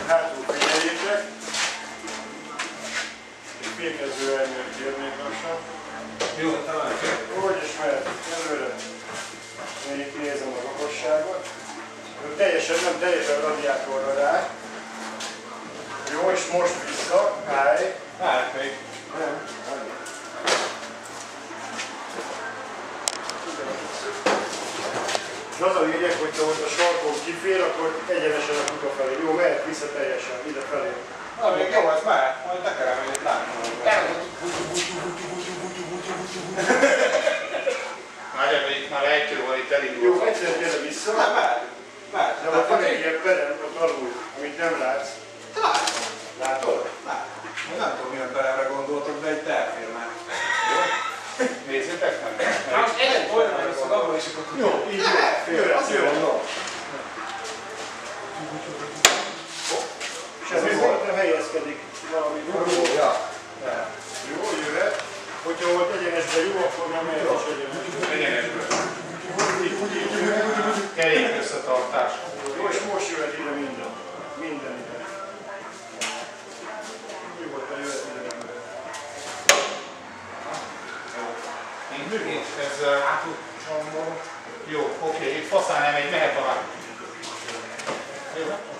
Hátul figyeljétek. Egy fékező elnyőt kérnék lassan. Jó, talán. Úgy is mehet előre. Én nézem a magasságot. Nem teljesen radiátorra rá. Jó, és most vissza. Állj. Hát még. Nem. És az a lényeg, hogyha ott a sarkon kifér, akkor egyenesen a kuka felé. Jó, mehet vissza teljesen, ide felé. Na, még jó, az már. Majd tekerem, hogy itt látom. Már ejtő van itt elindul. Jó, egyszer gyere vissza. Nem, már. De ott van egy ilyen perem, ott alul, amit nem látsz. Látom. Látod? Látom. Nem tudom, milyen peremre gondoltok, de itt elfér már. Jó? Nézzétek meg. Most egy olyan hogy abban is akkor tudjuk. Jó, így jó. Az jó. És ez még helyezkedik valami. Jó, jöhet. Hogyha volt egyenesben jó, akkor nem mehet is egyenesben. Egyenesben. Kerék összetartás. Jó, és most jöhet ide minden. Minden ide. Nyugodtan jöhet ide minden. Én ez jó, oké, itt faszán nem megy, mehet alá. Jó.